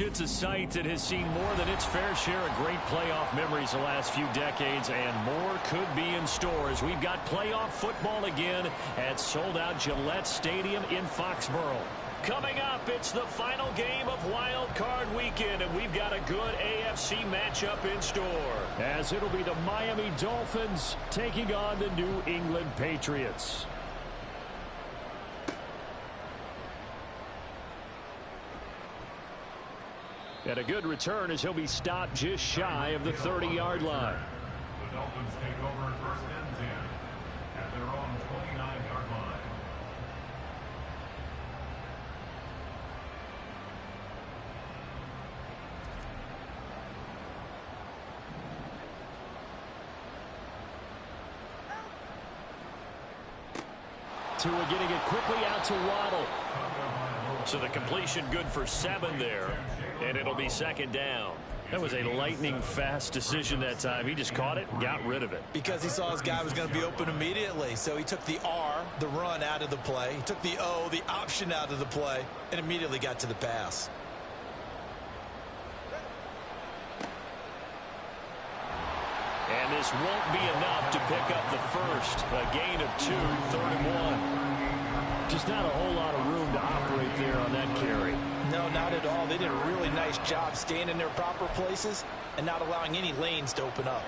It's a site that has seen more than its fair share of great playoff memories the last few decades, and more could be in store as we've got playoff football again at sold-out Gillette Stadium in Foxborough. Coming up, it's the final game of Wild Card Weekend, and we've got a good AFC matchup in store, as it'll be the Miami Dolphins taking on the New England Patriots. And a good return as he'll be stopped just shy of the 30-yard line. The Dolphins take over first and 10 at their own 29-yard line. Tua getting it quickly out to Waddle. So the completion good for 7 there, and it'll be second down. That was a lightning-fast decision that time. He just caught it and got rid of it. Because he saw his guy was going to be open immediately. So he took the R, the run, out of the play. He took the O, the option, out of the play, and immediately got to the pass. And this won't be enough to pick up the first. A gain of 2, 3rd and 1. Just not a whole lot of room to operate there on that carry. No, not at all. They did a really nice job staying in their proper places and not allowing any lanes to open up.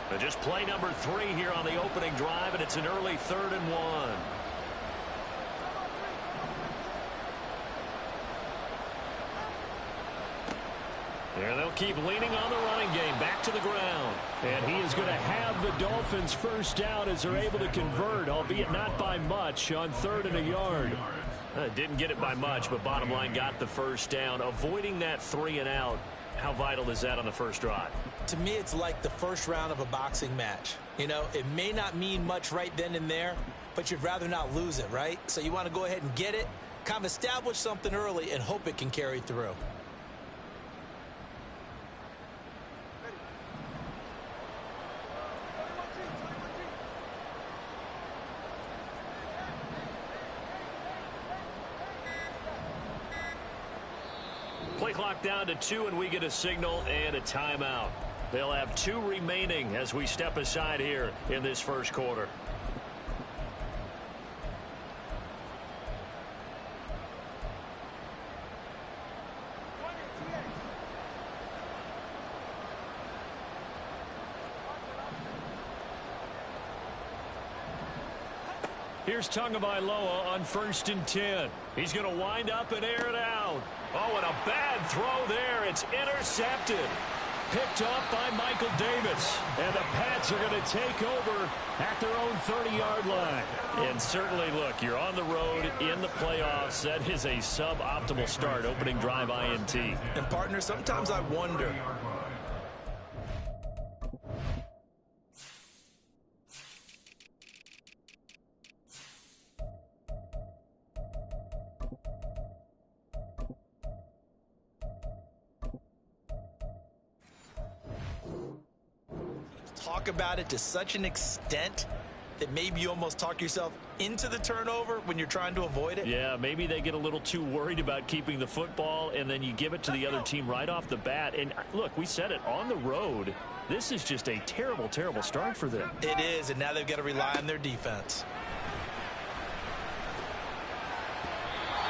But just play number 3 here on the opening drive, and it's an early 3rd and 1. There they'll keep leaning on the running game. Back to the ground. And he is going to have the Dolphins first down as they're able to convert, albeit not by much, on 3rd and a yard. Didn't get it by much, but bottom line got the first down. Avoiding that 3 and out, how vital is that on the first drive? To me, it's like the first round of a boxing match. You know, it may not mean much right then and there, but you'd rather not lose it, right? So you want to go ahead and get it, kind of establish something early, and hope it can carry through. Play clock down to 2, and we get a signal and a timeout. They'll have 2 remaining as we step aside here in this first quarter. Here's Tagovailoa on 1st and 10. He's going to wind up and air it out. Oh, and a bad throw there. It's intercepted. Picked off by Michael Davis. And the Pats are going to take over at their own 30-yard line. And certainly, look, you're on the road in the playoffs. That is a suboptimal start, opening drive INT. And, partner, sometimes I wonder. Talk about it to such an extent that maybe you almost talk yourself into the turnover when you're trying to avoid it. Yeah, maybe they get a little too worried about keeping the football, and then you give it to the other team right off the bat. And look, we said it, on the road, this is just a terrible, terrible start for them. It is, and now they've got to rely on their defense.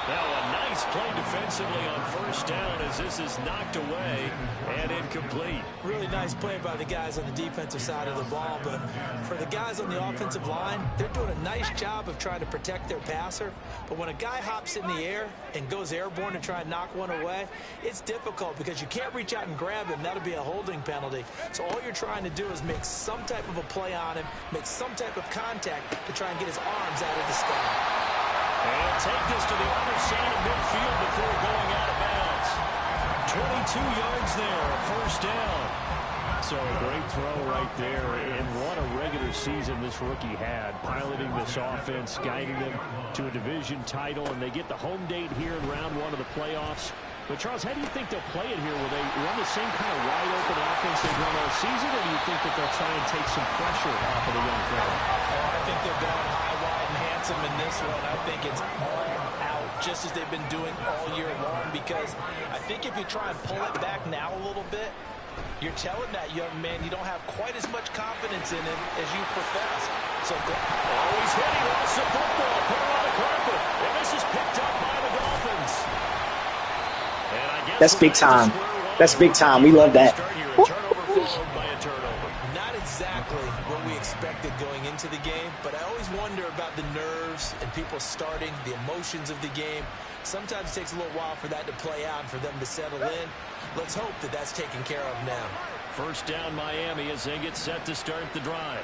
Now a nice play defensively on 1st down as this is knocked away and incomplete. Really nice play by the guys on the defensive side of the ball, but for the guys on the offensive line, they're doing a nice job of trying to protect their passer. But when a guy hops in the air and goes airborne to try and knock one away, it's difficult because you can't reach out and grab him. That'll be a holding penalty. So all you're trying to do is make some type of a play on him, make some type of contact to try and get his arms out of the sky. And he'll take this to the other side of midfield before going out of bounds. 22 yards there, 1st down. So a great throw right there, and what a regular season this rookie had, piloting this offense, guiding them to a division title, and they get the home date here in round 1 of the playoffs. But, Charles, how do you think they'll play it here? Will they run the same kind of wide-open offense they've run all season, or do you think that they'll try and take some pressure off of the young fella? I think they're going high, wide, and handsome in this one. I think it's all out just as they've been doing all year long, because I think if you try and pull it back now a little bit, you're telling that young man you don't have quite as much confidence in him as you profess. So he's hit. He lost the football. Put it on the carpet. And this is picked up by the Dolphins. And I guess that's big time. That's big time. We love that. Turnover followed by a turnover. Not exactly what we expected going into the game, but I always wonder about the nerves and people starting, the emotions of the game. Sometimes it takes a little while for that to play out and for them to settle in. Let's hope that that's taken care of now. First down Miami as they get set to start the drive.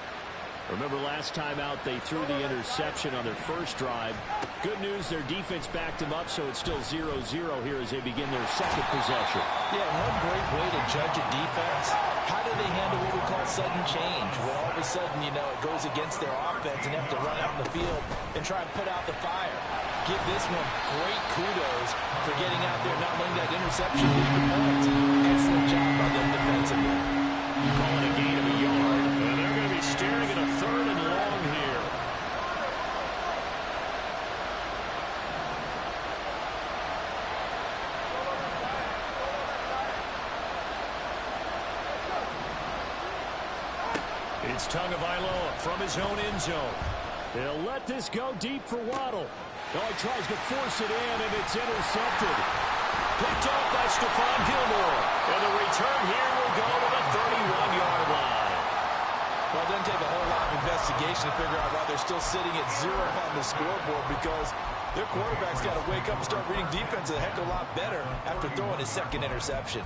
Remember last time out they threw the interception on their first drive. Good news, their defense backed them up, so it's still 0-0 here as they begin their second possession. Yeah, one great way to judge a defense. How do they handle what we call sudden change? When all of a sudden, you know, it goes against their offense and they have to run out in the field and try and put out the fire. Give this one great kudos for getting out there, not letting that interception lead the points. Excellent job by them defensively. Calling a gain of a yard, and they're going to be staring at a 3rd and long here. It's Tagovailoa from his own end zone. They'll let this go deep for Waddle. Oh, he tries to force it in, and it's intercepted. Picked off by Stephon Gilmore. And the return here will go to the 31-yard line. Well, it doesn't take a whole lot of investigation to figure out why they're still sitting at 0 on the scoreboard, because their quarterback's got to wake up and start reading defense a heck of a lot better after throwing his second interception.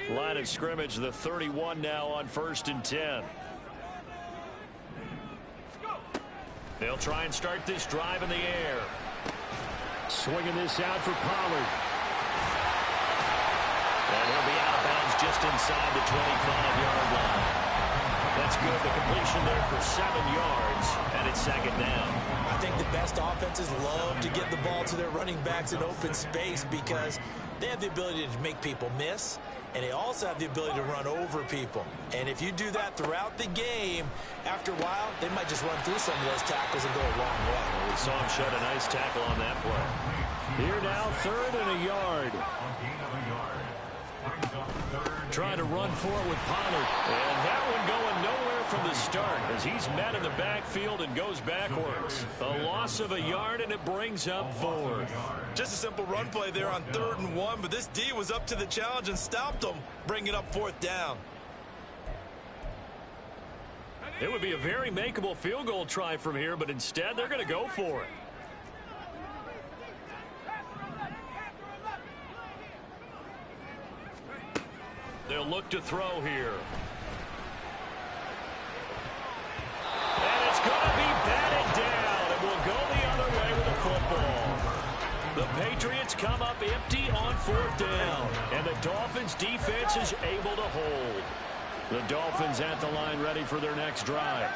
Line of scrimmage, the 31 now on 1st and 10. They'll try and start this drive in the air. Swinging this out for Pollard. And he'll be out of bounds just inside the 25-yard line. That's good. The completion there for 7 yards, and it's 2nd down. I think the best offenses love to get the ball to their running backs in open space because they have the ability to make people miss, and they also have the ability to run over people. And if you do that throughout the game, after a while, they might just run through some of those tackles and go a long way. Well, we saw him shed a nice tackle on that play. Here now, 3rd and a yard. Trying to run for it with Pollard. And that one going nowhere from the start as he's met in the backfield and goes backwards. A loss of a yard, and it brings up 4th. Just a simple run play there on 3rd and 1, but this D was up to the challenge and stopped them, bringing up 4th down. It would be a very makeable field goal try from here, but instead they're going to go for it. They'll look to throw here. And it's going to be batted down, and we'll go the other way with the football. The Patriots come up empty on 4th down, and the Dolphins defense is able to hold. The Dolphins at the line ready for their next drive.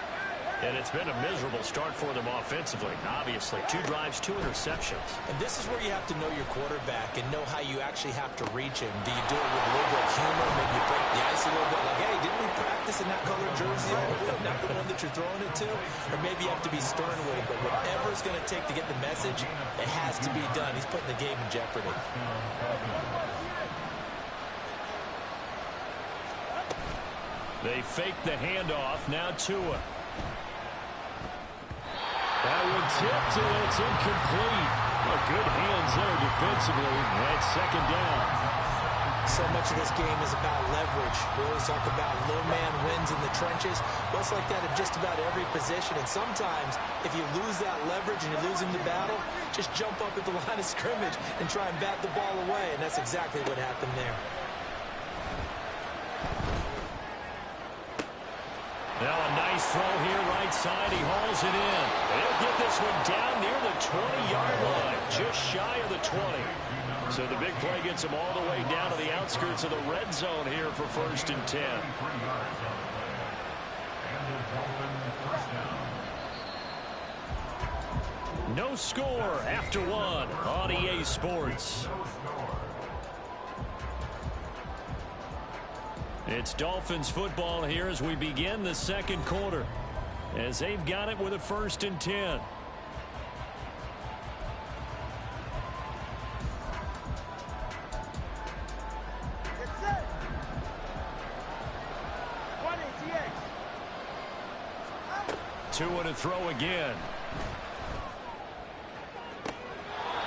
And it's been a miserable start for them offensively. Obviously, 2 drives, 2 interceptions. And this is where you have to know your quarterback and know how you actually have to reach him. Do you do it with a little bit of humor? Maybe you break the ice a little bit. Like, hey, didn't we practice in that color jersey? Not the one that you're throwing it to. Or maybe you have to be stern with it. But whatever it's going to take to get the message, it has to be done. He's putting the game in jeopardy. They fake the handoff. Now Tua. That one tipped, and it's incomplete. Well, good hands there defensively. That's 2nd down. So much of this game is about leverage. We always talk about low man wins in the trenches. Well, it's like that in just about every position. And sometimes, if you lose that leverage and you're losing the battle, just jump up at the line of scrimmage and try and bat the ball away. And that's exactly what happened there. Now a nice throw here right side. He hauls it in. They'll get this one down near the 20-yard line, just shy of the 20. So the big play gets him all the way down to the outskirts of the red zone here for 1st and 10. No score after 1 on EA Sports. It's Dolphins football here as we begin the second quarter, as they've got it with a 1st and 10. Two and a throw again.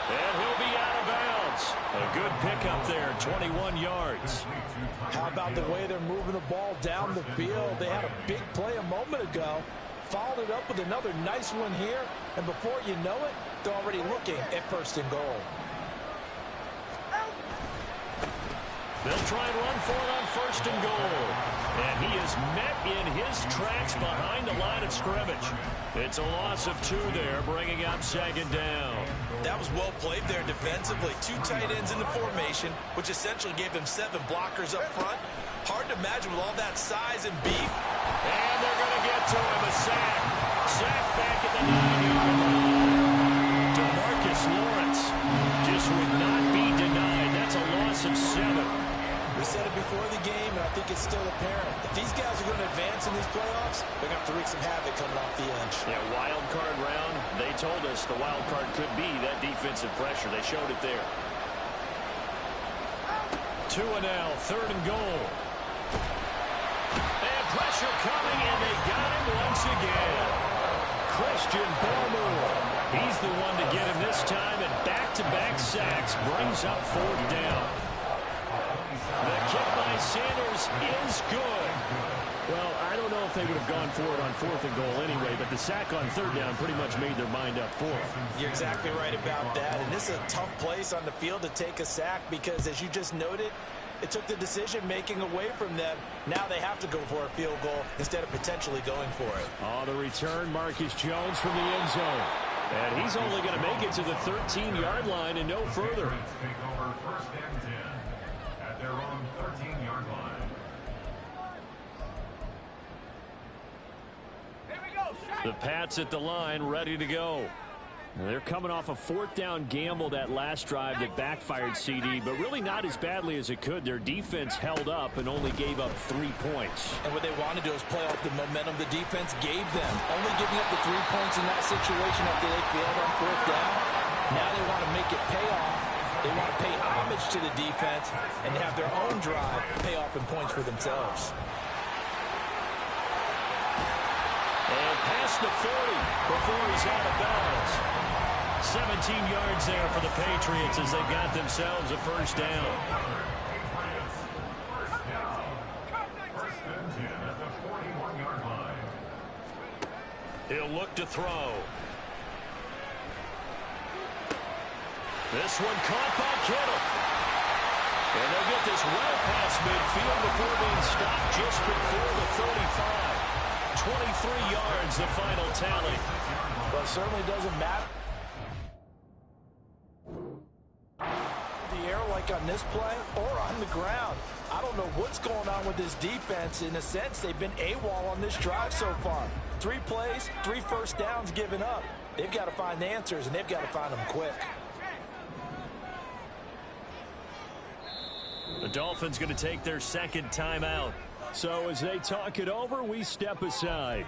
And he'll be out of bounds. A good pickup there, 21 yards. How about the way they're moving the ball down the field? They had a big play a moment ago. Followed it up with another nice one here. And before you know it, they're already looking at 1st and goal. They'll try and run for it on 1st and goal. And he is met in his tracks behind the line of scrimmage. It's a loss of 2 there, bringing up 2nd down. That was well played there defensively. 2 tight ends in the formation, which essentially gave them 7 blockers up front. Hard to imagine with all that size and beef. And they're going to get to him, a sack. Sack back at the 9-yard line. DeMarcus Lawrence just would not be denied. That's a loss of 7. We said it before the game, and I think it's still apparent. If these guys are going to advance in these playoffs, they're going to have to wreak some havoc coming off the edge. Yeah, wild card round. They told us the wild card could be that defensive pressure. They showed it there. 2 and now, 3rd and goal. And pressure coming, and they got him once again. Christian Barmore. He's the one to get him this time, and back-to-back sacks brings up 4th down. The kick by Sanders is good. Well, I don't know if they would have gone for it on 4th and goal anyway, but the sack on 3rd down pretty much made their mind up for it. You're exactly right about that, and this is a tough place on the field to take a sack because, as you just noted, it took the decision-making away from them. Now they have to go for a field goal instead of potentially going for it. On the return, Marcus Jones from the end zone. And he's only going to make it to the 13-yard line and no further. Take over 1st and 10 at their own 13-yard line. The Pats at the line, ready to go. They're coming off a 4th down gamble that last drive that backfired CD, but really not as badly as it could. Their defense held up and only gave up 3 points. And what they want to do is play off the momentum the defense gave them. Only giving up the 3 points in that situation after they failed on 4th down. Now they want to make it pay off. They want to pay homage to the defense and have their own drive pay off in points for themselves. And past the 40 before he's out of bounds. 17 yards there for the Patriots as they got themselves a 1st down. He'll look to throw. This one caught by Kittle. And they'll get this well past midfield before being stopped just before the 35. 23 yards, the final tally. Well, it certainly doesn't matter. The air like on this play or on the ground. I don't know what's going on with this defense. In a sense, they've been AWOL on this drive so far. 3 plays, 3 first downs given up. They've got to find the answers, and they've got to find them quick. The Dolphins going to take their 2nd timeout. So as they talk it over, we step aside.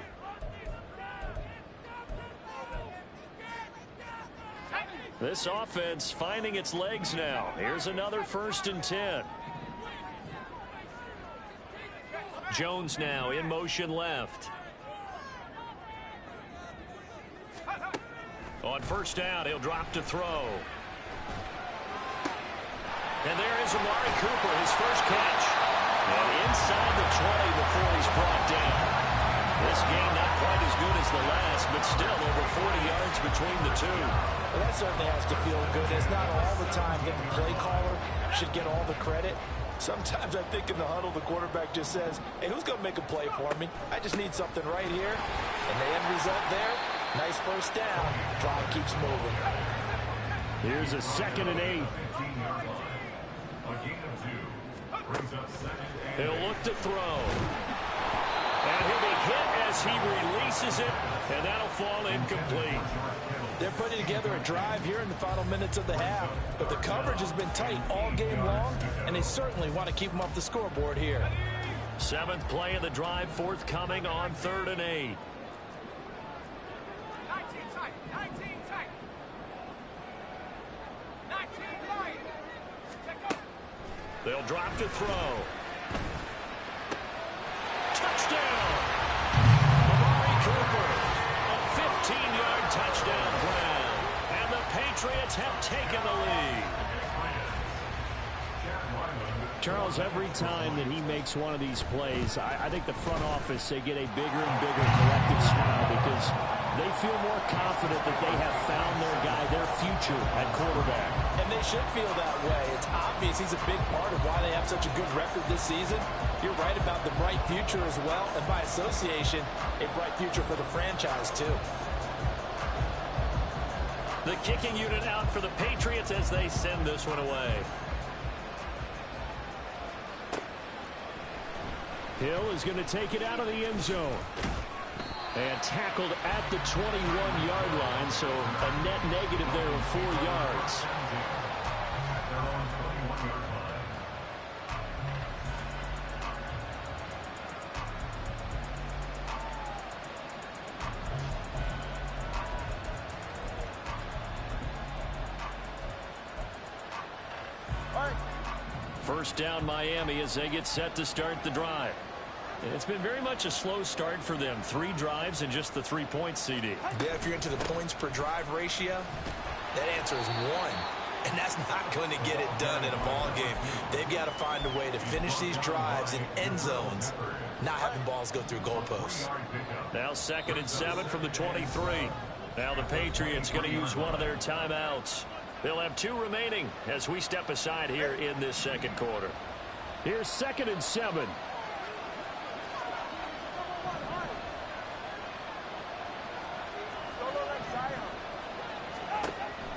This offense finding its legs now. Here's another 1st and 10. Jones now in motion left. On 1st down, he'll drop to throw. And there is Amari Cooper, his first catch. And inside the 20 before he's brought down. This game not quite as good as the last, but still over 40 yards between the two. Well, that certainly has to feel good. It's not all the time that the play caller should get all the credit. Sometimes I think in the huddle, the quarterback just says, hey, who's going to make a play for me? I just need something right here. And the end result there, nice 1st down. Drive keeps moving. Here's a 2nd and 8. He'll look to throw. And he'll be hit as he releases it, and that'll fall incomplete. They're putting together a drive here in the final minutes of the half, but the coverage has been tight all game long, and they certainly want to keep them off the scoreboard here. Seventh play of the drive forthcoming on 3rd and 8. They'll drop to throw. Touchdown! Amari Cooper. A 15-yard touchdown grab. And the Patriots have taken the lead. Charles, every time that he makes one of these plays, I think the front office, they get a bigger and bigger collective smile because they feel more confident that they have found their guy, their future at quarterback. And they should feel that way. It's obvious he's a big part of why they have such a good record this season. You're right about the bright future as well, and by association, a bright future for the franchise too. The kicking unit out for the Patriots as they send this one away. Hill is going to take it out of the end zone. And tackled at the 21-yard line, so a net negative there of 4 yards. First down Miami as they get set to start the drive. It's been very much a slow start for them. 3 drives and just the 3 points, CD. Yeah, if you're into the points per drive ratio, that answer is 1. And that's not going to get it done in a ball game. They've got to find a way to finish these drives in end zones, not having balls go through goalposts. Now 2nd and 7 from the 23. Now the Patriots going to use one of their timeouts. They'll have 2 remaining as we step aside here in this second quarter. Here's 2nd and 7.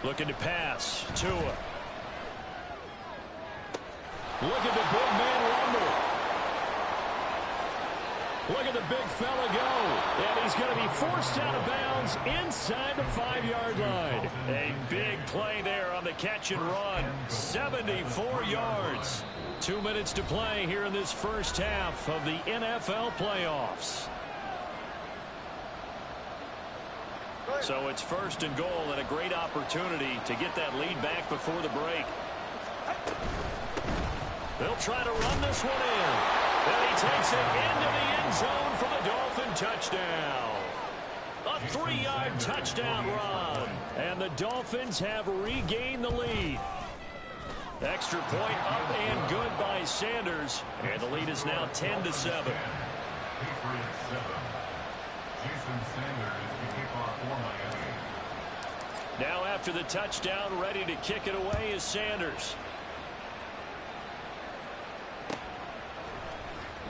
Looking to pass. Tua. Look at the big man rumble. Look at the big fella go. And he's going to be forced out of bounds inside the 5-yard line. A big play there on the catch and run. 74 yards. 2 minutes to play here in this first half of the NFL playoffs. So it's 1st and goal and a great opportunity to get that lead back before the break. They'll try to run this one in. And he takes it into the end zone for the Dolphin touchdown. A 3-yard touchdown run. And the Dolphins have regained the lead. Extra point up and good by Sanders. And the lead is now 10-7. Patriots 7. Jason Sanders to kick off for Miami. Now after the touchdown, ready to kick it away is Sanders.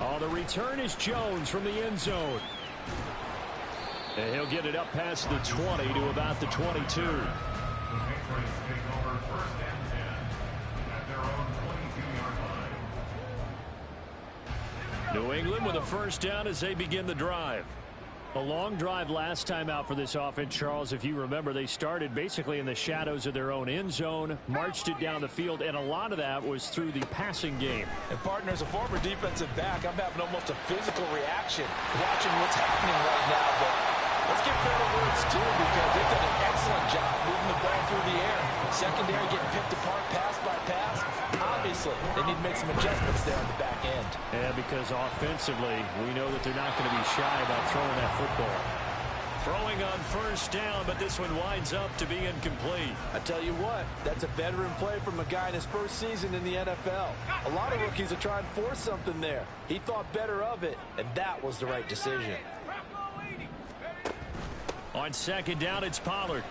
Oh, the return is Jones from the end zone. And he'll get it up past the 20 to about the 22. The Patriots take over 1st and 10 at their own 22-yard line. New England with a first down as they begin the drive. A long drive last time out for this offense, Charles. If you remember, they started basically in the shadows of their own end zone, marched it down the field, and a lot of that was through the passing game. And partner, as a former defensive back, I'm having almost a physical reaction watching what's happening right now. But let's give credit where it's due because they've done an excellent job moving the ball through the air. Secondary getting picked apart pass by pass. Obviously, they need to make some adjustments there on the back end. Yeah, because offensively, we know that they're not going to be shy about throwing that football. Throwing on first down, but this one winds up to be incomplete. I tell you what, that's a veteran play from a guy in his first season in the NFL. A lot of rookies are trying to force something there. He thought better of it, and that was the right decision. On 2nd down, it's Pollard.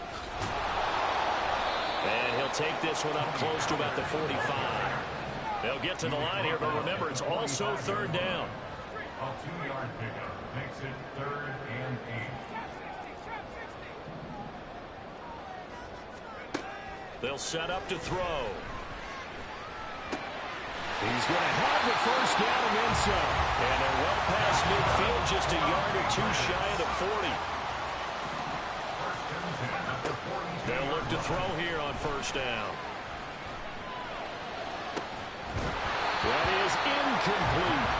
And he'll take this one up close to about the 45. They'll get to the line here, but remember, it's also 3rd down. A 2-yard pickup makes it 3rd and 8. They'll set up to throw. He's going to have the first down and then some. And they're well past midfield, just a yard or 2 shy of the 40. They'll look to throw here on first down. That is incomplete.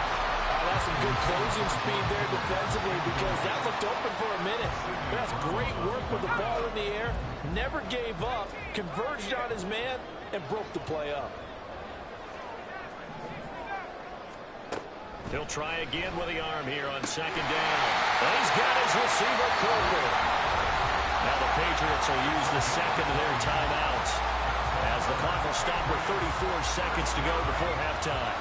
some good closing speed there defensively because that looked open for a minute. That's great work with the ball in the air. Never gave up, converged on his man, and broke the play up. He'll try again with the arm here on second down. And he's got his receiver covered. Now the Patriots will use the second of their timeouts as the clock will stop with 34 seconds to go before halftime.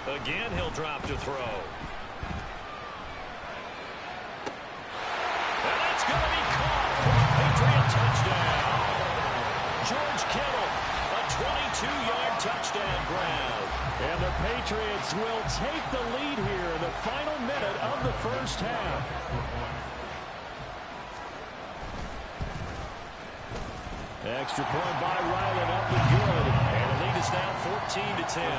Again, he'll drop to throw. And that's going to be caught for a Patriot touchdown. George Kittle, a 22-yard touchdown grab. And the Patriots will take the lead here in the final minute of the first half. Extra point by Ryland, up and good. And the lead is now 14-10.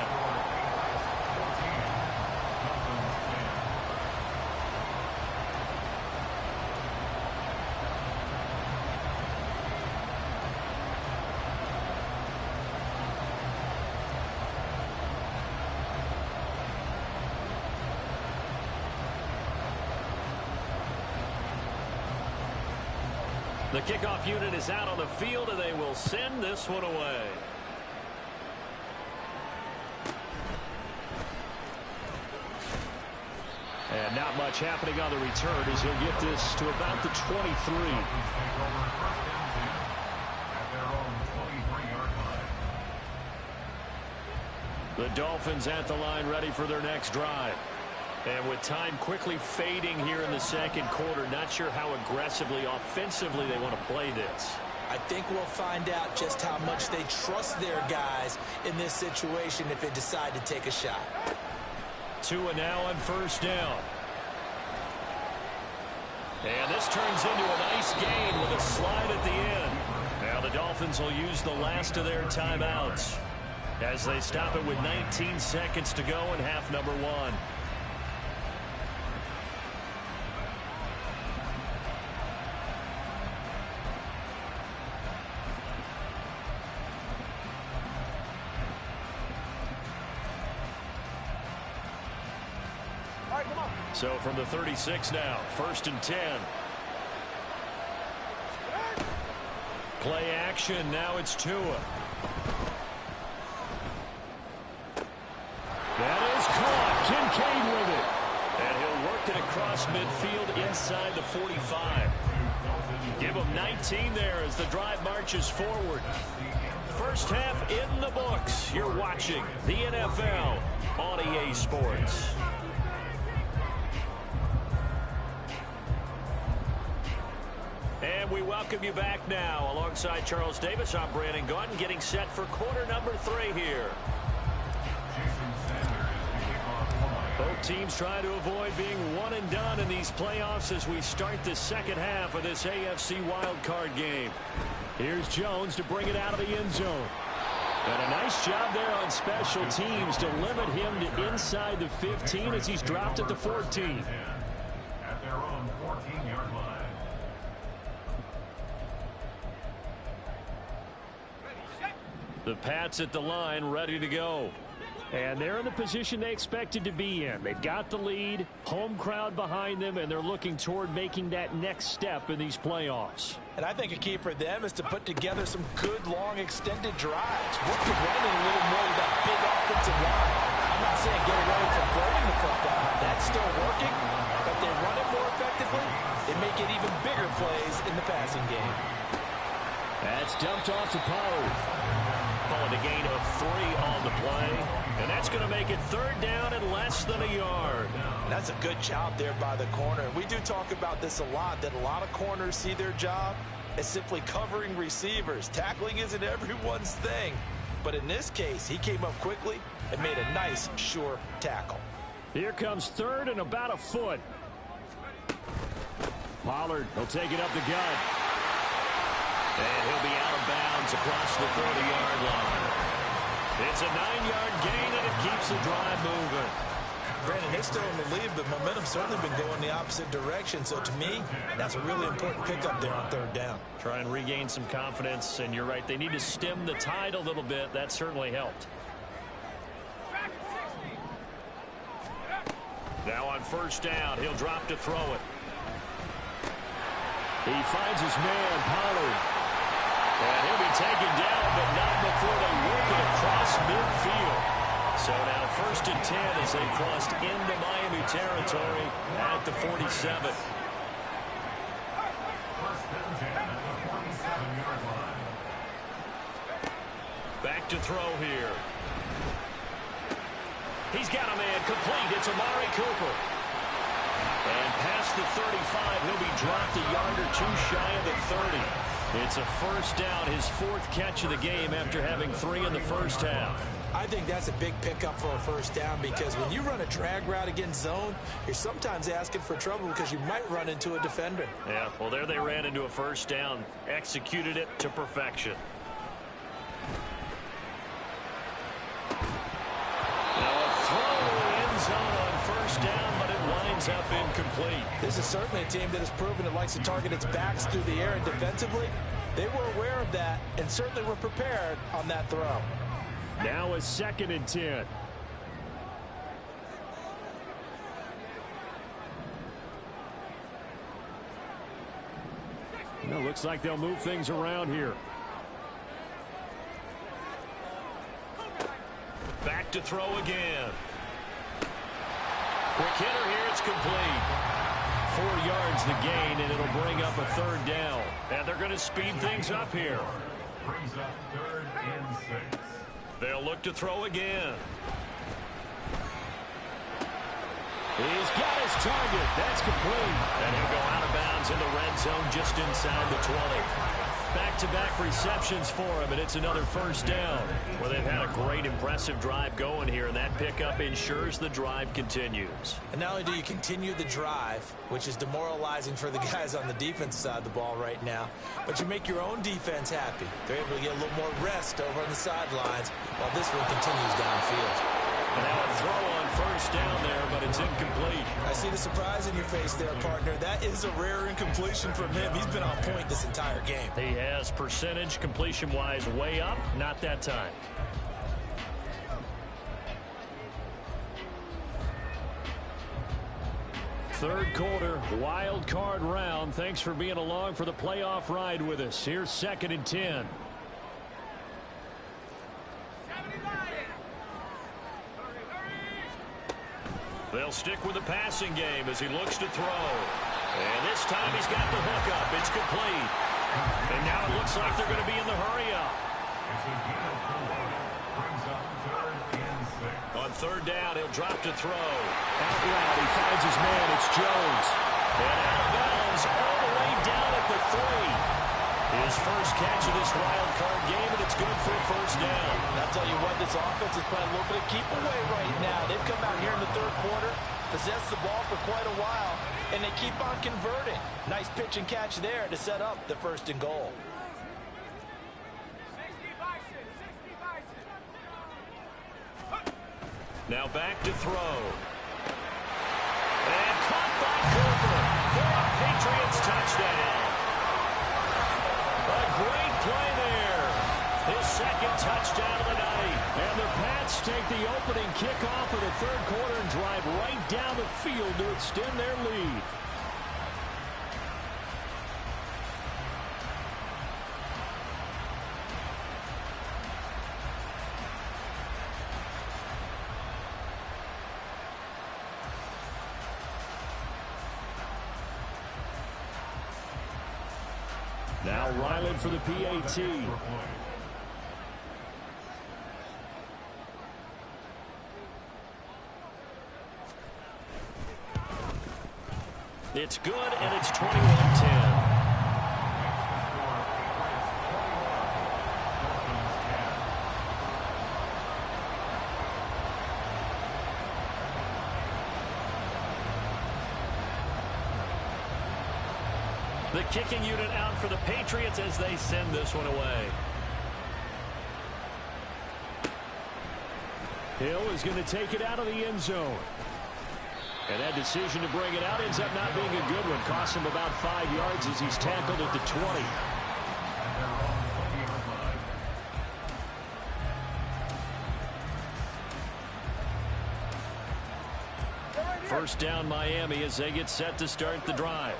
The kickoff unit is out on the field, and they will send this one away. And not much happening on the return as he'll get this to about the 23. The Dolphins at the line ready for their next drive. And with time quickly fading here in the second quarter, not sure how aggressively, offensively they want to play this. I think we'll find out just how much they trust their guys in this situation if they decide to take a shot. Tua now on first down. And this turns into a nice gain with a slide at the end. Now the Dolphins will use the last of their timeouts as they stop it with 19 seconds to go in half number one. So from the 36 now, 1st and 10. Play action, now it's Tua. That is caught. Kincaid with it. And he'll work it across midfield inside the 45. Give him 19 there as the drive marches forward. First half in the books. You're watching the NFL on EA Sports. And we welcome you back now. Alongside Charles Davis, I'm Brandon Gaudin, getting set for quarter number 3 here. Both teams trying to avoid being one and done in these playoffs as we start the second half of this AFC wildcard game. Here's Jones to bring it out of the end zone. And a nice job there on special teams to limit him to inside the 15 as he's dropped at the 14. At their own 14-yard line. The Pats at the line, ready to go. And they're in the position they expected to be in. They've got the lead, home crowd behind them, and they're looking toward making that next step in these playoffs. And I think a key for them is to put together some good, long, extended drives. Work with running a little more with that big offensive line. I'm not saying get away from throwing the football. That's still working, but they run it more effectively. They make it even bigger plays in the passing game. That's dumped off to Pollard. Calling a gain of 3 on the play. And that's going to make it 3rd down and less than a yard. That's a good job there by the corner. We do talk about this a lot, that a lot of corners see their job as simply covering receivers. Tackling isn't everyone's thing. But in this case, he came up quickly and made a nice, sure tackle. Here comes 3rd and about a foot. Pollard will take it up the gut. And he'll be out of bounds across the 30-yard line. It's a 9-yard gain, and it keeps the drive moving. Brandon, they're still in the lead, but momentum's certainly been going the opposite direction. So to me, that's a really important pickup there on 3rd down. Try and regain some confidence, and you're right. They need to stem the tide a little bit. That certainly helped. Now on first down, he'll drop to throw it. He finds his man, Pollard. And he'll be taken down, but not before they work it across midfield. So now first and 10 as they crossed into Miami territory at the 47. First and 10 at the 47-yard line. Back to throw here. He's got a man complete. It's Amari Cooper. And past the 35, he'll be dropped a yard or two shy of the 30. It's a first down, his fourth catch of the game after having 3 in the first half. I think that's a big pickup for a first down because when you run a drag route against zone, you're sometimes asking for trouble because you might run into a defender. Yeah, well, there they ran into a first down, executed it to perfection. Now a throw in the end zone on first down, but it winds up incomplete. This is certainly a team that has proven it likes to target its backs through the air, and defensively, they were aware of that and certainly were prepared on that throw. Now a second and 10. It looks like they'll move things around here. Back to throw again. Quick hitter here, it's complete. 4 yards the gain, and it'll bring up a third down. And they're going to speed things up here. Brings up 3rd and 6. They'll look to throw again. He's got his target. That's complete. And he'll go out of bounds in the red zone just inside the 20. Back-to-back receptions for him, and it's another first down. Well, they've had a great, impressive drive going here, and that pickup ensures the drive continues. And not only do you continue the drive, which is demoralizing for the guys on the defense side of the ball right now, but you make your own defense happy. They're able to get a little more rest over on the sidelines while this one continues downfield. And now a throw on first down there, but it's incomplete. I see the surprise in your face there, partner. That is a rare incompletion from him. He's been on point this entire game. He has percentage completion-wise way up, not that time. Third quarter, wild card round. Thanks for being along for the playoff ride with us. Here's second and 10. They'll stick with the passing game as he looks to throw. And this time he's got the hook up. It's complete. And now it looks like they're going to be in the hurry up. Brings up 3rd and 6. On third down, he'll drop to throw. Out route, he finds his man. It's Jones. And out of bounds all the way down at the 3. His first catch of this wild card game, and it's good for a first down. And I'll tell you what, this offense is playing a little bit of keep away right now. They've come out here in the third quarter, possessed the ball for quite a while, and they keep on converting. Nice pitch and catch there to set up the first and goal. Now back to throw. And caught by Cooper for a Patriots touchdown. A great play there. His second touchdown of the night. And the Pats take the opening kickoff of the third quarter and drive right down the field to extend their lead. Now Ryland for the PAT. It's good, and it's 21-10. The kicking unit out for the Patriots as they send this one away. Hill is going to take it out of the end zone. And that decision to bring it out ends up not being a good one. Costs him about 5 yards as he's tackled at the 20. First down Miami as they get set to start the drive.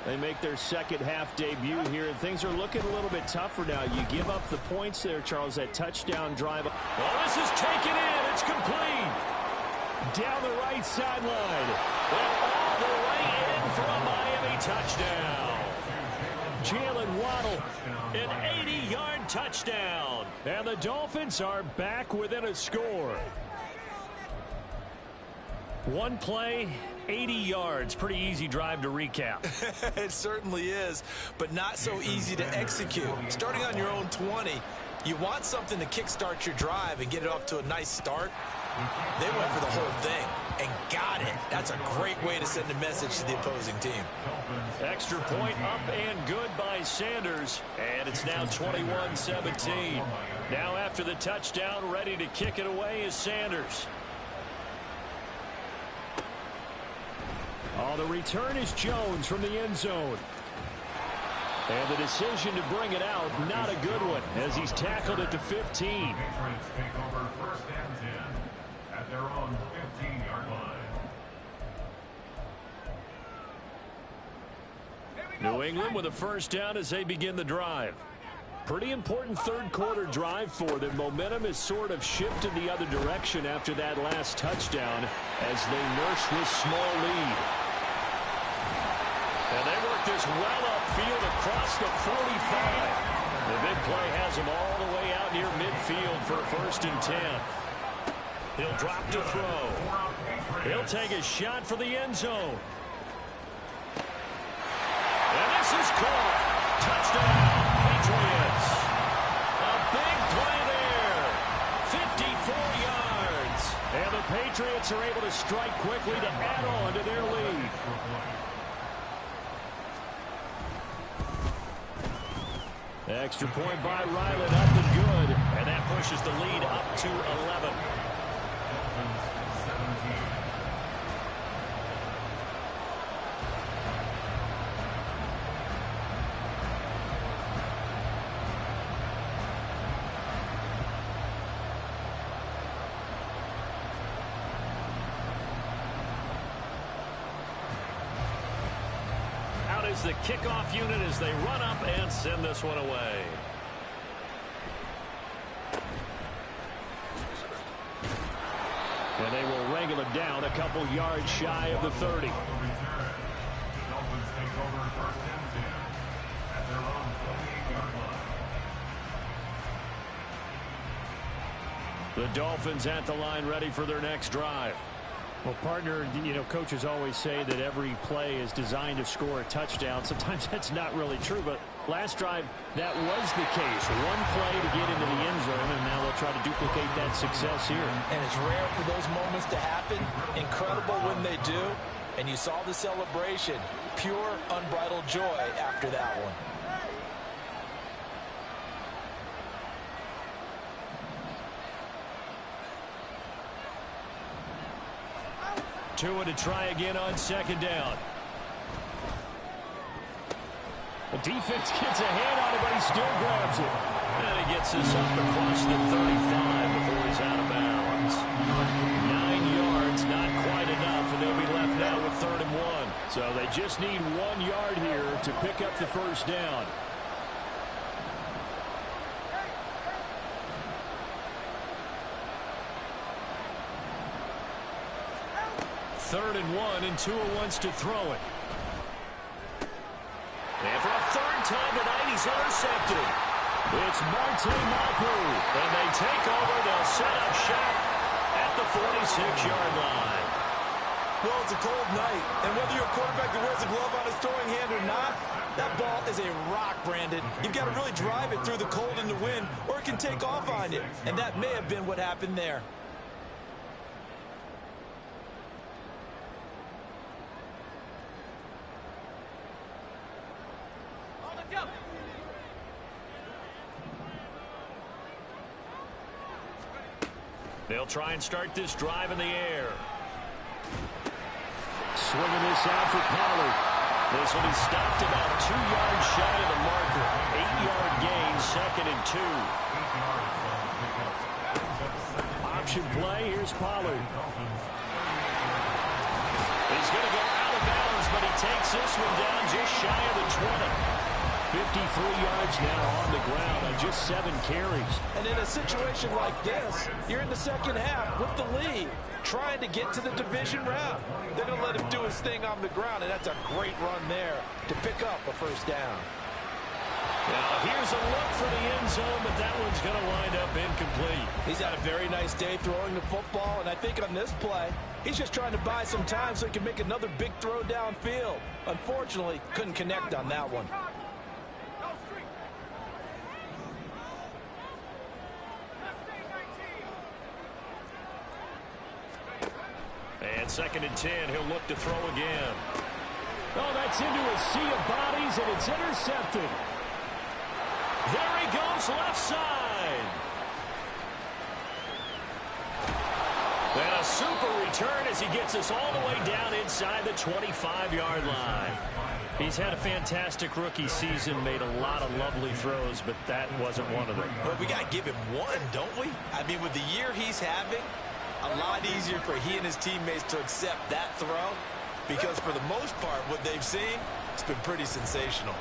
They make their second half debut here, and things are looking a little bit tougher now. You give up the points there, Charles, that touchdown drive. Oh, this is taken in. It's complete. Down the right sideline. And all the way in for a Miami touchdown. Jalen Waddle, an 80-yard touchdown. And the Dolphins are back within a score. One play, 80 yards. Pretty easy drive to recap. It certainly is, but not so easy to execute. Starting on your own 20, you want something to kickstart your drive and get it off to a nice start. They went for the whole thing and got it. That's a great way to send a message to the opposing team. Extra point up and good by Sanders. And it's now 21-17. Now after the touchdown, ready to kick it away is Sanders. Oh, the return is Jones from the end zone. And the decision to bring it out, not a good one, as he's tackled at the 15. Patriots take over first and 10 at their own 15-yard line. New England with a first down as they begin the drive. Pretty important third quarter drive for them. Momentum has sort of shifted the other direction after that last touchdown as they nurse this small lead. And they work this well upfield across the 45. The big play has them all the way out near midfield for first and 10. He'll drop to throw. He'll take a shot for the end zone. And this is caught. Touchdown, Patriots. A big play there. 54 yards. And the Patriots are able to strike quickly to add on to their lead. Extra point by Ryland, up and good. And that pushes the lead up to 11. Is the kickoff unit as they run up and send this one away. And they will wrangle it down a couple yards shy of the 30. Dolphins take over first and 10 at their own 28-yard line. The Dolphins at the line, ready for their next drive. Well, partner, you know, coaches always say that every play is designed to score a touchdown. Sometimes that's not really true, but last drive, that was the case. One play to get into the end zone, and now they'll try to duplicate that success here. And it's rare for those moments to happen. Incredible when they do. And you saw the celebration. Pure, unbridled joy after that one. Tua to try again on second down. The defense gets a hand on it, but he still grabs it. And he gets this up across the 35 before he's out of bounds. 9 yards, not quite enough, and they'll be left now with 3rd and 1. So they just need 1 yard here to pick up the first down. Third and 1, and Tua wants to throw it. And for a third time tonight, he's intercepted. It's Marte Mapu. And they take over. They'll set up shop at the 46-yard line. Well, it's a cold night, and whether you're a quarterback that wears a glove on his throwing hand or not, that ball is a rock, Brandon. You've got to really drive it through the cold and the wind, or it can take off on you. And that may have been what happened there. They'll try and start this drive in the air. Swinging this out for Pollard. This will be stopped about 2 yards shy of the marker. 8-yard gain, 2nd and 2. Option play, here's Pollard. He's going to go out of bounds, but he takes this one down just shy of the 20. 53 yards now on the ground on just 7 carries. And in a situation like this, you're in the second half with the lead, trying to get to the division round. They're going to let him do his thing on the ground, and that's a great run there to pick up a first down. Now here's a look for the end zone, but that one's going to wind up incomplete. He's had a very nice day throwing the football, and I think on this play, he's just trying to buy some time so he can make another big throw downfield. Unfortunately, couldn't connect on that one. And 2nd and 10, he'll look to throw again. Oh, that's into a sea of bodies, and it's intercepted. There he goes, left side. And a super return as he gets us all the way down inside the 25-yard line. He's had a fantastic rookie season, made a lot of lovely throws, but that wasn't one of them. But we got to give him one, don't we? I mean, with the year he's having, a lot easier for he and his teammates to accept that throw, because for the most part, what they've seen, it's been pretty sensational.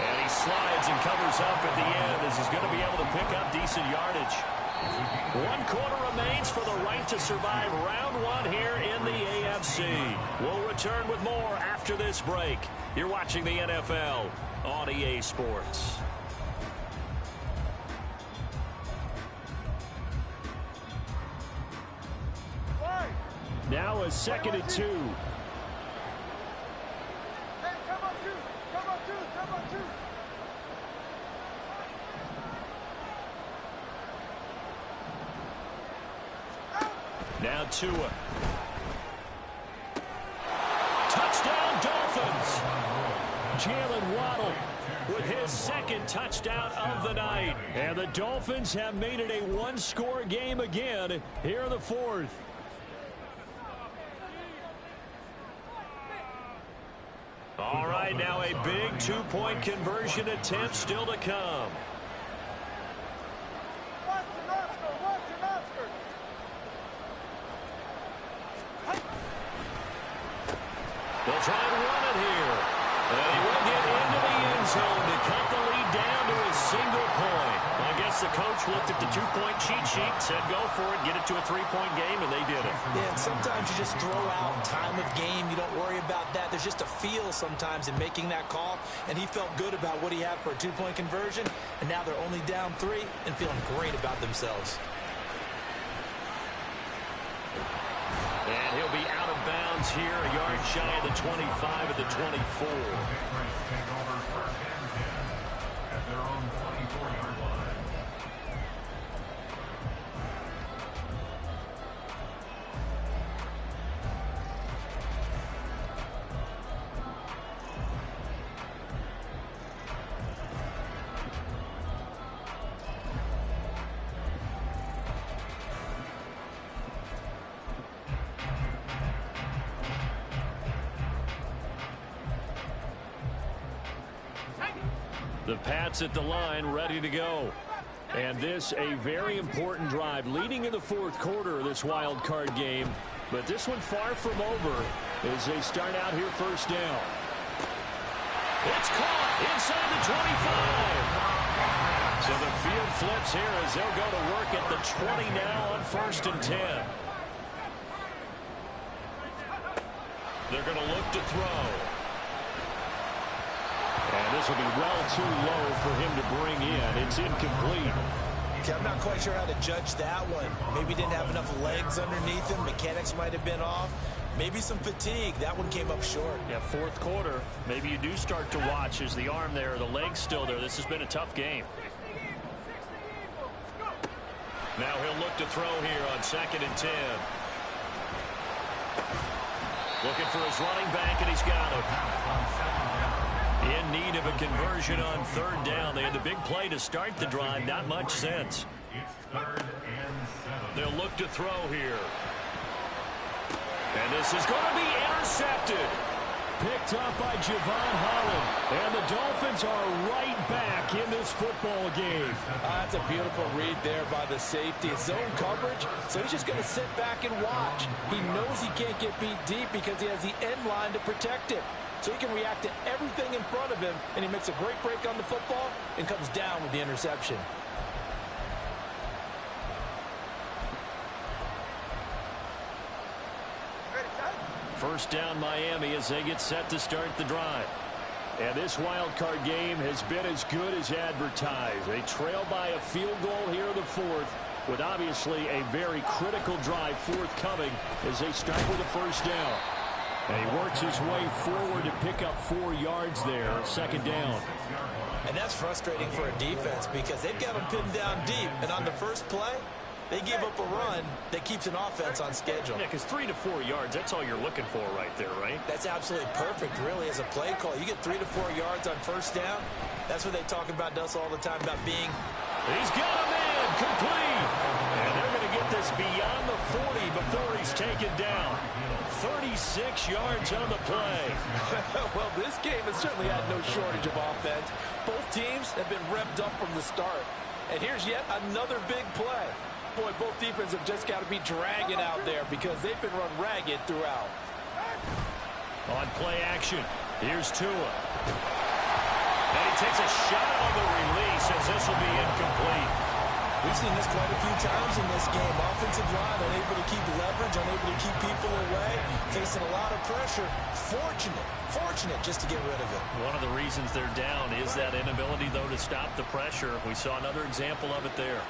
And he slides and covers up at the end as he's going to be able to pick up decent yardage. 1 quarter remains for the right to survive round 1 here in the AFC. We'll return with more after this break. You're watching the NFL on EA Sports. Now a 2nd and 2. Hey, come on, two. Come on, two. Come on, two. Now Tua. Touchdown, Dolphins. Jalen Waddle with his 2nd touchdown of the night. And the Dolphins have made it a 1-score game again here in the 4th. All right, now a big 2-point conversion attempt still to come. Watson, Oscar. Watson, Oscar. They'll try and run it here. And he will get into the end zone to cut the lead down to a single point. I guess the coach looked at the 2-point cheat sheet, said go for it, get it to a 3-point game, and they did it. Yeah, and sometimes you just throw out time of game. You don't worry about that. There's just a feel sometimes in making that call, and he felt good about what he had for a 2-point conversion, and now they're only down 3 and feeling great about themselves. And he'll be out of bounds here, a yard shy of the 25 at the 24. Take over 1st and 10 at their own 24-yard line. The Pats at the line, ready to go. And this a very important drive leading in the 4th quarter of this wild card game. But this one far from over as they start out here 1st down. It's caught inside the 25. So the field flips here as they'll go to work at the 20 now on 1st and 10. They're going to look to throw. And this will be well too low for him to bring in. It's incomplete. Okay, I'm not quite sure how to judge that one. Maybe didn't have enough legs underneath him. Mechanics might have been off. Maybe some fatigue. That one came up short. Yeah, 4th quarter. Maybe you do start to watch as the arm there, the leg's still there. This has been a tough game. Now he'll look to throw here on 2nd and 10. Looking for his running back, and he's got him. In need of a conversion on 3rd down. They had the big play to start the drive. Not much sense. It's 3rd and 7. They'll look to throw here. And this is going to be intercepted. picked up by Javon Holland. And the Dolphins are right back in this football game. That's a beautiful read there by the safety. It's zone coverage, so he's just going to sit back and watch. He knows he can't get beat deep because he has the end line to protect him. So he can react to everything in front of him, and he makes a great break on the football and comes down with the interception. First down Miami as they get set to start the drive. And this wild card game has been as good as advertised. They trail by a field goal here in the fourth, with obviously a very critical drive forthcoming as they start with a first down. And he works his way forward to pick up 4 yards there, second down. And that's frustrating for a defense because they've got them pinned down deep. And on the first play, they give up a run that keeps an offense on schedule. Yeah, because 3 to 4 yards, that's all you're looking for right there, right? That's absolutely perfect, really, as a play call. You get 3 to 4 yards on first down. That's what they talk about, Dust, all the time, about being... He's got a man, complete. And they're going to get this beyond the 40 before he's taken down. 36 yards on the play. Well, this game has certainly had no shortage of offense. Both teams have been revved up from the start. And here's yet another big play. Boy, both defenses have just got to be dragging out there because they've been run ragged throughout. On play action, here's Tua. And he takes a shot on the release as this will be incomplete. We've seen this quite a few times in this game. Offensive line unable to keep leverage, unable to keep people away, facing a lot of pressure. Fortunate just to get rid of it. One of the reasons they're down is that inability, though, to stop the pressure. We saw another example of it there.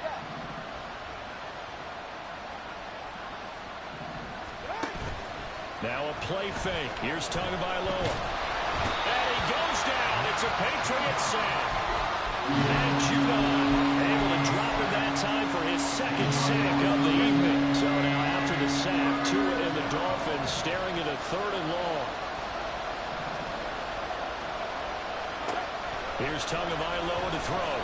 Now a play fake. Here's Tagovailoa. And he goes down. It's a Patriots sack. And Judon able to drop it that time for his second sack of the evening. So now after the sack, Tua and the Dolphins staring at a 3rd and long. Here's Tagovailoa to throw.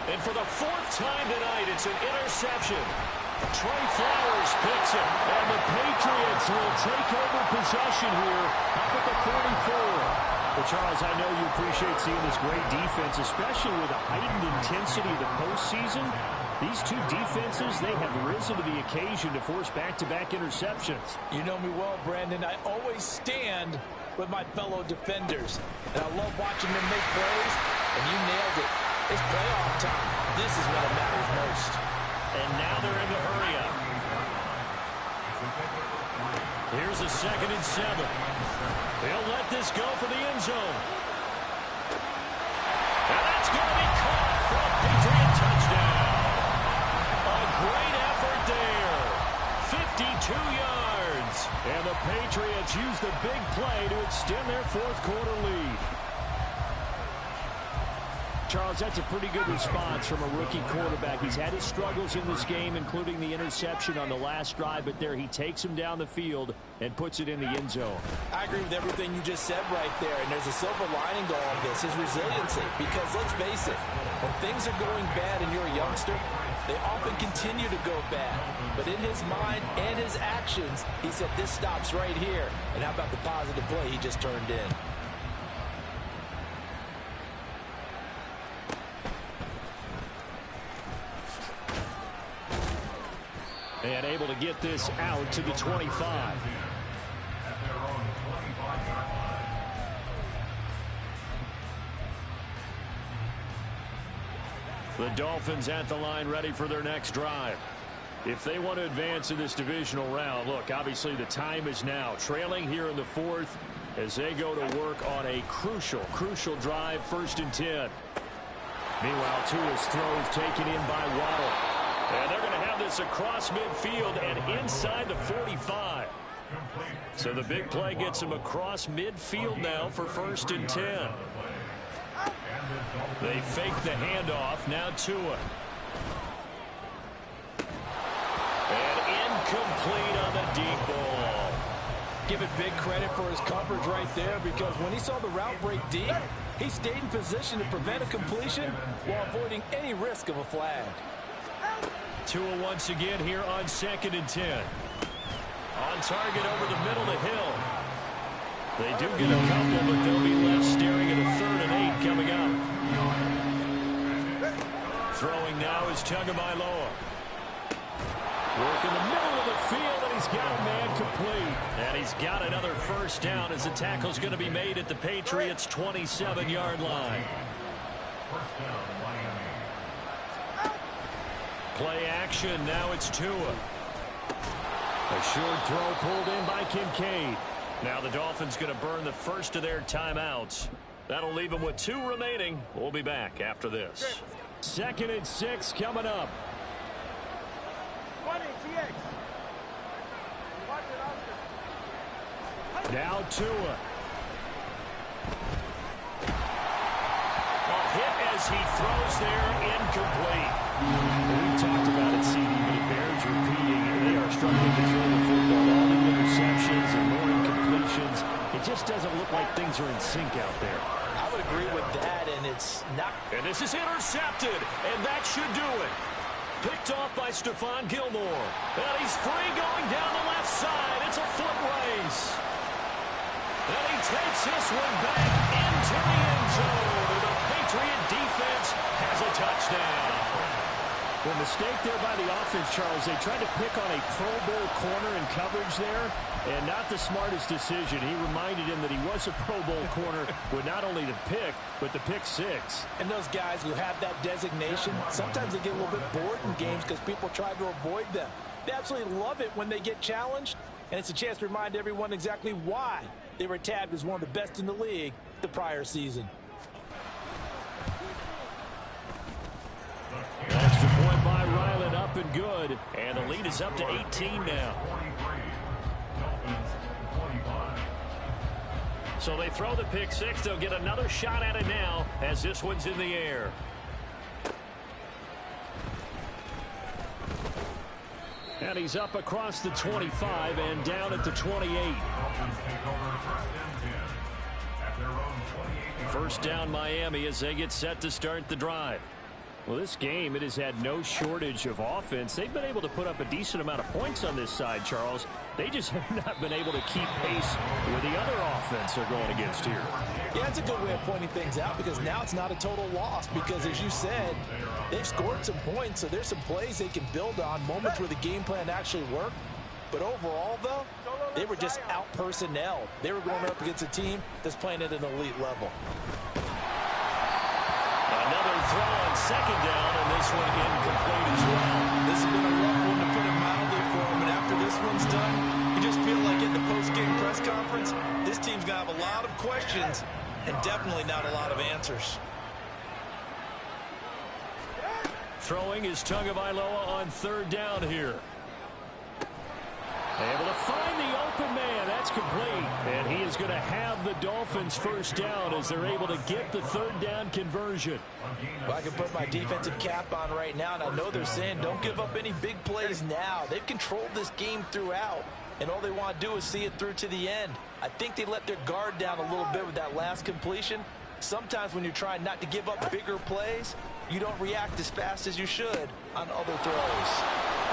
And for the 4th time tonight, it's an interception. Trey Flowers picks it, and the Patriots will take over possession here up at the 44. Well, Charles, I know you appreciate seeing this great defense, especially with the heightened intensity of the postseason. These two defenses, they have risen to the occasion to force back-to-back interceptions. You know me well, Brandon. I always stand with my fellow defenders, and I love watching them make plays, and you nailed it. It's playoff time. This is when it matters most. And now they're in the hurry-up. Here's a 2nd and 7. They'll let this go for the end zone. And that's going to be caught for a Patriot touchdown. A great effort there. 52 yards. And the Patriots use the big play to extend their 4th quarter lead. Charles, that's a pretty good response from a rookie quarterback. He's had his struggles in this game, including the interception on the last drive, but there he takes him down the field and puts it in the end zone. I agree with everything you just said right there, and there's a silver lining to all of this, his resiliency, because let's face it, when things are going bad and you're a youngster, they often continue to go bad. But in his mind and his actions, he said, this stops right here. And how about the positive play he just turned in? And able to get this out to the 25. The Dolphins at the line ready for their next drive. If they want to advance in this divisional round, look, obviously the time is now. Trailing here in the 4th as they go to work on a crucial drive, 1st and 10. Meanwhile, Tua's throws taken in by Waddle. And they're going to have this across midfield and inside the 45. So the big play gets him across midfield now for 1st and 10. They fake the handoff. Now Tua. And incomplete on the deep ball. Give it big credit for his coverage right there, because when he saw the route break deep, he stayed in position to prevent a completion while avoiding any risk of a flag. Tua once again here on 2nd and 10. On target over the middle to Hill. They do get a couple, but they'll be left staring at a 3rd and 8 coming up. Throwing now is Tagovailoa. Work in the middle of the field, and he's got a man complete. And he's got another first down as the tackle's going to be made at the Patriots' 27-yard line. Play action, now it's Tua. A short throw pulled in by Kincaid. Now the Dolphins going to burn the first of their timeouts. That'll leave them with 2 remaining. We'll be back after this. 2nd and 6 coming up. Now Tua. A hit as he throws there, incomplete. We've talked about it, CD, but it bears repeating. They are struggling to throw the football. All the interceptions and more incompletions. It just doesn't look like things are in sync out there. I would agree with that, and it's not. And this is intercepted, and that should do it. Picked off by Stephon Gilmore. And he's free going down the left side. It's a foot race. And he takes this one back into the end zone. The Patriot defense has a touchdown. Well, mistake there by the offense, Charles. They tried to pick on a Pro Bowl corner in coverage there, and not the smartest decision. He reminded him that he was a Pro Bowl corner with not only the pick, but the pick 6. And those guys who have that designation, sometimes they get a little bit bored in games because people try to avoid them. They absolutely love it when they get challenged, and it's a chance to remind everyone exactly why they were tagged as one of the best in the league the prior season. Extra point by Ryland, up and good. And the lead is up to 18 now. So they throw the pick 6. They'll get another shot at it now as this one's in the air. And he's up across the 25 and down at the 28. First down Miami as they get set to start the drive. Well, this game, it has had no shortage of offense. They've been able to put up a decent amount of points on this side, Charles. They just have not been able to keep pace with the other offense they're going against here. Yeah, it's a good way of pointing things out because now it's not a total loss because, as you said, they've scored some points, so there's some plays they can build on, moments where the game plan actually worked. But overall, though, they were just out-personnel. They were going up against a team that's playing at an elite level. Another throw on 2nd down, and this one incomplete as well. This has been a rough one, to put it mildly, for him. And after this one's done, you just feel like in the post-game press conference, this team's going to have a lot of questions and definitely not a lot of answers. Throwing is Tagovailoa on 3rd down here. Able to find the open man. That's complete. And he is going to have the Dolphins first down as they're able to get the 3rd down conversion. Well, I can put my defensive cap on right now, and I know they're saying don't give up any big plays now. They've controlled this game throughout, and all they want to do is see it through to the end. I think they let their guard down a little bit with that last completion. Sometimes when you're trying not to give up bigger plays, you don't react as fast as you should on other throws.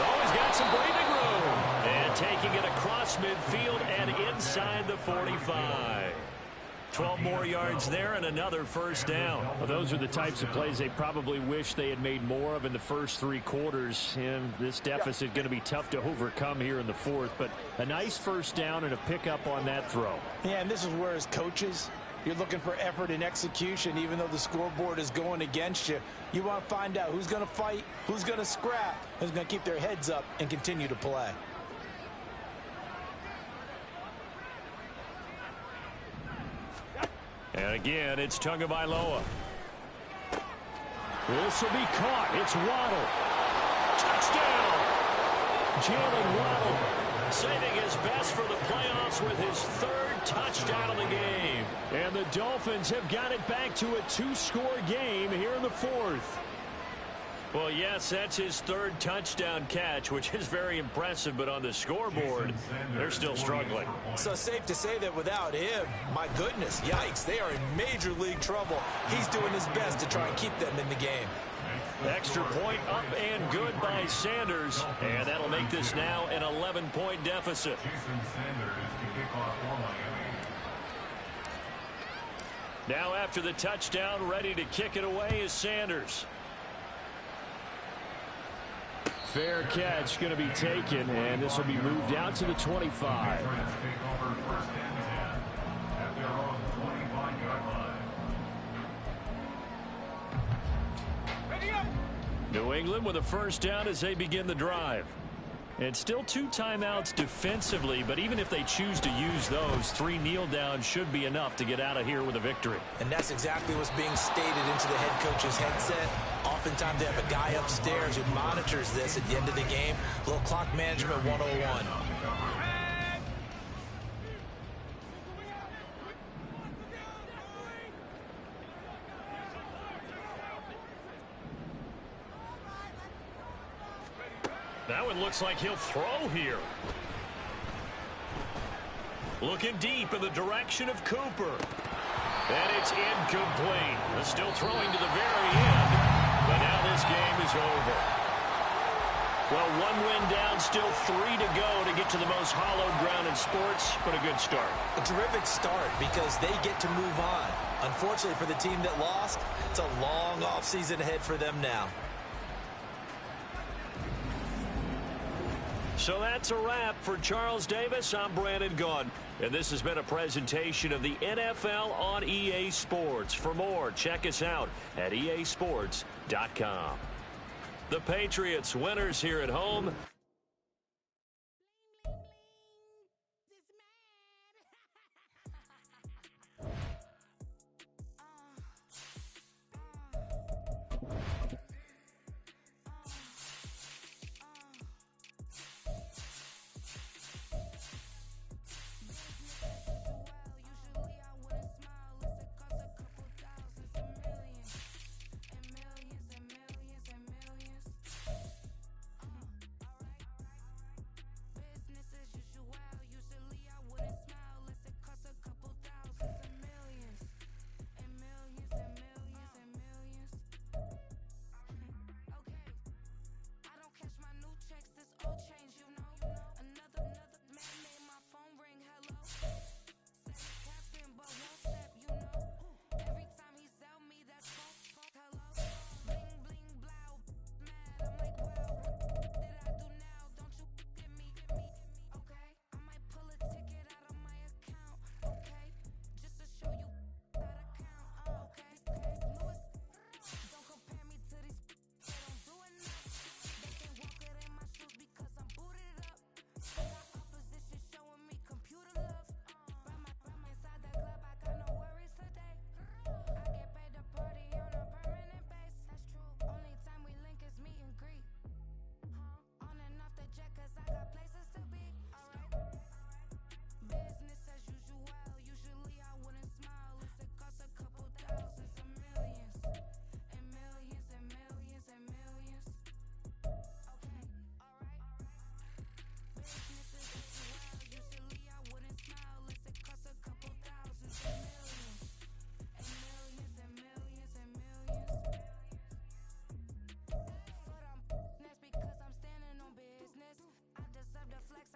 Oh, he's got some breathing room. And taking it across midfield and inside the 45. 12 more yards there and another first down. Well, those are the types of plays they probably wish they had made more of in the first 3 quarters. And this deficit going to be tough to overcome here in the 4th. But a nice first down and a pickup on that throw. Yeah, and this is where as coaches, you're looking for effort and execution, even though the scoreboard is going against you. You want to find out who's going to fight, who's going to scrap, who's going to keep their heads up and continue to play. And again, it's Tagovailoa. This will be caught. It's Waddle. Touchdown! Jalen Waddle saving his best for the playoffs with his 3rd touchdown of the game. And the Dolphins have got it back to a 2-score game here in the 4th. Well, yes, that's his 3rd touchdown catch, which is very impressive, but on the scoreboard, they're still struggling. So safe to say that without him, my goodness, yikes, they are in major league trouble. He's doing his best to try and keep them in the game. Extra point up and good by Sanders, and that'll make this now an 11-point deficit. Now after the touchdown, ready to kick it away is Sanders. Fair catch going to be taken, and this will be moved out to the 25. Patriots take over first and 10 at their own 25-yard line. New England with a first down as they begin the drive. And still 2 timeouts defensively, but even if they choose to use those, 3 kneel downs should be enough to get out of here with a victory. And that's exactly what's being stated into the head coach's headset. Oftentimes they have a guy upstairs who monitors this at the end of the game. A little clock management 101. That one looks like he'll throw here. Looking deep in the direction of Cooper. And it's incomplete. Still throwing to the very end. But now this game is over. Well, 1 win down, still 3 to go to get to the most hallowed ground in sports, but a good start. A terrific start because they get to move on. Unfortunately for the team that lost, it's a long offseason ahead for them now. So that's a wrap for Charles Davis. I'm Brandon Gaudin, and this has been a presentation of the NFL on EA Sports. For more, check us out at easports.com. The Patriots winners here at home.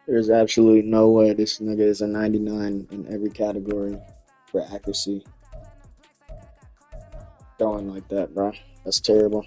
There's absolutely no way this nigga is a 99 in every category for accuracy. Throwing like that, bro. That's terrible.